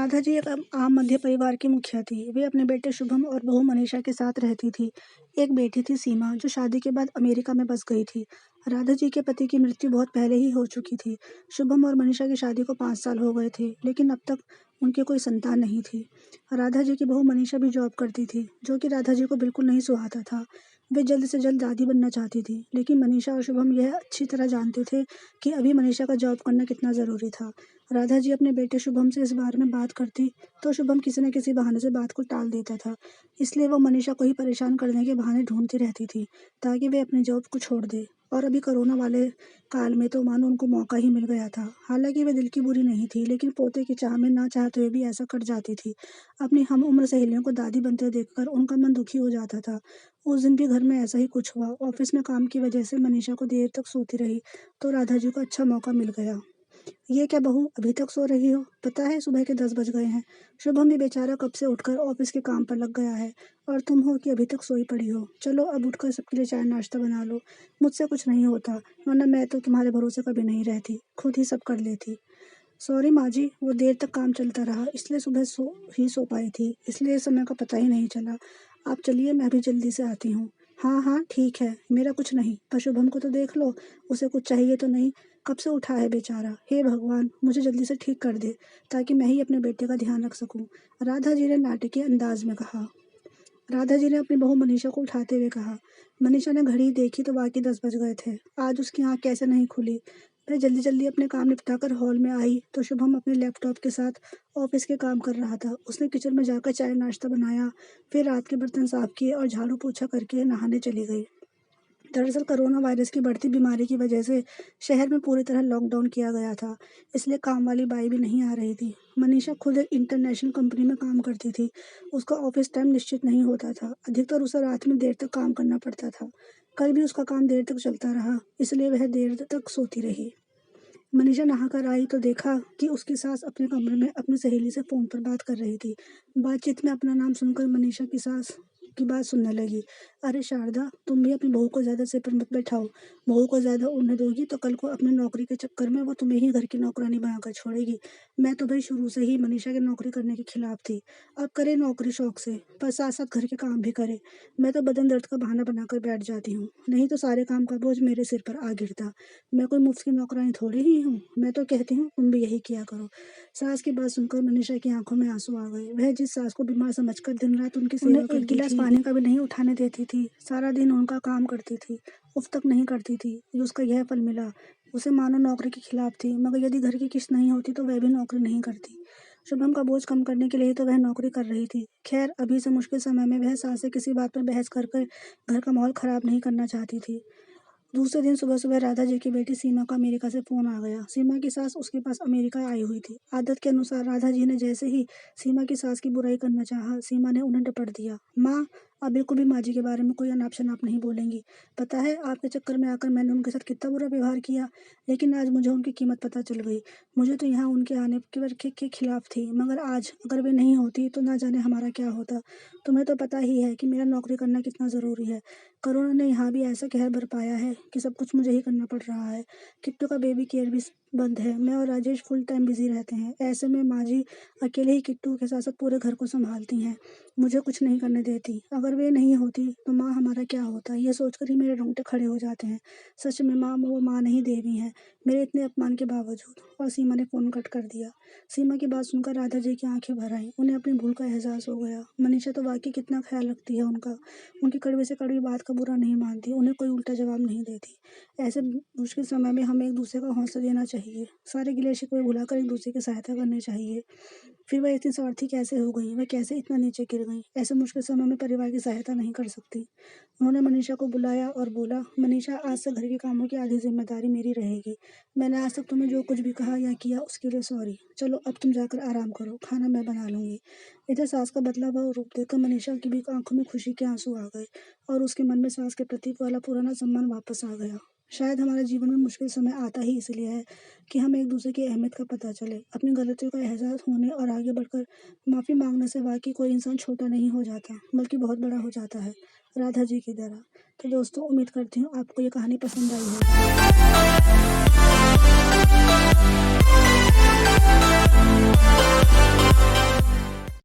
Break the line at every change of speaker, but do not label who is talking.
राधा जी एक आम मध्य परिवार की मुखिया थी। वे अपने बेटे शुभम और बहू मनीषा के साथ रहती थी। एक बेटी थी सीमा, जो शादी के बाद अमेरिका में बस गई थी। राधा जी के पति की मृत्यु बहुत पहले ही हो चुकी थी। शुभम और मनीषा की शादी को 5 साल हो गए थे, लेकिन अब तक उनकी कोई संतान नहीं थी। राधा जी की बहू मनीषा भी जॉब करती थी, जो कि राधा जी को बिल्कुल नहीं सुहाता था। वे जल्द से जल्द दादी बनना चाहती थी, लेकिन मनीषा और शुभम यह अच्छी तरह जानते थे कि अभी मनीषा का जॉब करना कितना ज़रूरी था। राधा जी अपने बेटे शुभम से इस बारे में बात करती तो शुभम किसी न किसी बहाने से बात को टाल देता था। इसलिए वो मनीषा को ही परेशान करने के बहाने ढूंढती रहती थी, ताकि वे अपनी जॉब को छोड़ दे। और अभी कोरोना वाले काल में तो मानो उनको मौका ही मिल गया था। हालांकि वे दिल की बुरी नहीं थी, लेकिन पोते की चाह में ना चाहते हुए भी ऐसा कर जाती थी। अपनी हम उम्र सहेलियों को दादी बनते देखकर उनका मन दुखी हो जाता था। उस दिन भी घर में ऐसा ही कुछ हुआ। ऑफिस में काम की वजह से मनीषा को देर तक सोती रही, तो राधा जी को अच्छा मौका मिल गया। ये क्या बहू, अभी तक सो रही हो? पता है सुबह के 10 बज गए हैं। शुभम भी बेचारा कब से उठकर ऑफिस के काम पर लग गया है, और तुम हो कि अभी तक सोई पड़ी हो। चलो अब उठकर सबके लिए चाय नाश्ता बना लो। मुझसे कुछ नहीं होता, वरना मैं तो तुम्हारे भरोसे कभी नहीं रहती, खुद ही सब कर लेती। सॉरी माँ जी, वो देर तक काम चलता रहा, इसलिए सुबह सो पाई थी, इसलिए समय का पता ही नहीं चला। आप चलिए, मैं भी जल्दी से आती हूँ। हाँ हाँ ठीक है, मेरा कुछ नहीं, पर शुभम को तो देख लो, उसे कुछ चाहिए तो नहीं? कब से उठा है बेचारा। हे भगवान, मुझे जल्दी से ठीक कर दे, ताकि मैं ही अपने बेटे का ध्यान रख सकूं। राधा जी ने नाटकीय अंदाज में कहा। राधा जी ने अपनी बहू मनीषा को उठाते हुए कहा। मनीषा ने घड़ी देखी तो वाकई 10 बज गए थे। आज उसकी आंख कैसे नहीं खुली। वह जल्दी जल्दी अपने काम निपटाकर हॉल में आई तो शुभम अपने लैपटॉप के साथ ऑफिस के काम कर रहा था। उसने किचन में जाकर चाय नाश्ता बनाया, फिर रात के बर्तन साफ किए और झाड़ू पोछा करके नहाने चली गई। दरअसल कोरोना वायरस की बढ़ती बीमारी की वजह से शहर में पूरी तरह लॉकडाउन किया गया था, इसलिए काम वाली बाई भी नहीं आ रही थी। मनीषा खुद एक इंटरनेशनल कंपनी में काम करती थी। उसका ऑफिस टाइम निश्चित नहीं होता था, अधिकतर उसे रात में देर तक काम करना पड़ता था। कल भी उसका काम देर तक चलता रहा, इसलिए वह देर तक सोती रही। मनीषा नहाकर आई तो देखा कि उसकी सास अपने कमरे में अपनी सहेली से फोन पर बात कर रही थी। बातचीत में अपना नाम सुनकर मनीषा की सास की बात सुनने लगी। अरे शारदा, तुम भी अपनी बहू को ज्यादा सिर पर मत बैठाओ। बहू को ज्यादा उड़ने दोगी तो कल को अपनी नौकरी के चक्कर में वो तुम्हें ही घर की नौकरानी बनाकर छोड़ेगी। मैं तो भाई शुरू से ही मनीषा की नौकरी करने के खिलाफ थी। अब करे नौकरी शौक से, पर साथ साथ घर के काम भी करे। मैं तो बदन दर्द का बहाना बनाकर बैठ जाती हूँ, नहीं तो सारे काम का बोझ मेरे सिर पर आ गिरता। मैं कोई मुफ्त की नौकरानी थोड़ी ही हूँ। मैं तो कहती हूँ तुम भी यही किया करो। सास की बात सुनकर मनीषा की आंखों में आंसू आ गए। वह जिस सास को बीमार समझकर दिन रात उनकी सेवा करती थी, एक गिलास पानी का भी नहीं उठाने देती थी, सारा दिन उनका काम करती थी, उफ तक नहीं करती थी, उसका यह फल मिला। उसे मानो नौकरी के खिलाफ थी, मगर यदि घर की किस्त नहीं होती तो वह भी नौकरी नहीं करती। शुभम का बोझ कम करने के लिए तो वह नौकरी कर रही थी। खैर, अभी से मुश्किल समय में वह सास से किसी बात पर बहस कर कर घर का माहौल खराब नहीं करना चाहती थी। दूसरे दिन सुबह सुबह राधा जी की बेटी सीमा का अमेरिका से फोन आ गया। सीमा की सास उसके पास अमेरिका आई हुई थी। आदत के अनुसार राधा जी ने जैसे ही सीमा की सास की बुराई करना चाहा, सीमा ने उन्हें डपट दिया। माँ, अब बिल्कुल भी माँ जी के बारे में कोई अनाप शनाप नहीं बोलेंगी। पता है आपके चक्कर में आकर मैंने उनके साथ कितना बुरा व्यवहार किया, लेकिन आज मुझे उनकी कीमत पता चल गई। मुझे तो यहाँ उनके आने के खिलाफ थी, मगर आज अगर वे नहीं होती तो ना जाने हमारा क्या होता। तुम्हें तो पता ही है कि मेरा नौकरी करना कितना ज़रूरी है। कोरोना ने यहाँ भी ऐसा कहर बरपाया है कि सब कुछ मुझे ही करना पड़ रहा है। किट्टू का बेबी केयर भी बंद है। मैं और राजेश फुल टाइम बिजी रहते हैं। ऐसे में माँ जी अकेले ही किट्टू के साथ साथ पूरे घर को संभालती हैं, मुझे कुछ नहीं करने देती। अगर वे नहीं होती तो माँ हमारा क्या होता, ये सोचकर ही मेरे रोंगटे खड़े हो जाते हैं। सच में माँ वो माँ नहीं देवी है, मेरे इतने अपमान के बावजूद। और सीमा ने फोन कट कर दिया। सीमा की बात सुनकर राधा जी की आंखें भर आईं। उन्हें अपनी भूल का एहसास हो गया। मनीषा तो वाकई कितना ख्याल रखती है उनका। उनकी कड़वी से कड़वी बात का बुरा नहीं मानती, उन्हें कोई उल्टा जवाब नहीं देती। ऐसे मुश्किल समय में हमें एक दूसरे का हौसला देना चाहिए। सारे गिले शिकवे भुलाकर एक दूसरे की सहायता करनी चाहिए। फिर वह इतनी स्वार्थी कैसे हो गई, वह कैसे इतना नीचे गिर गई? ऐसे मुश्किल समय में परिवार की सहायता नहीं कर सकती। उन्होंने मनीषा को बुलाया और बोला, मनीषा, आज से घर के कामों की आधी जिम्मेदारी मेरी रहेगी। मैंने आज तक तुम्हें जो कुछ भी कहा या किया उसके लिए सॉरी। चलो अब तुम जाकर आराम करो, खाना मैं बना लूंगी। इधर सास का बदला हुआ रूप देखकर मनीषा की भी आंखों में खुशी के आंसू आ गए, और उसके मन में सास के प्रति वाला पुराना सम्मान वापस आ गया। शायद हमारे जीवन में मुश्किल समय आता ही इसलिए है कि हमें एक दूसरे की अहमियत का पता चले। अपनी गलतियों का एहसास होने और आगे बढ़कर माफ़ी मांगने से वाकई कोई इंसान छोटा नहीं हो जाता, बल्कि बहुत बड़ा हो जाता है, राधा जी की तरह। तो दोस्तों, उम्मीद करती हूँ आपको ये कहानी पसंद आई होगी।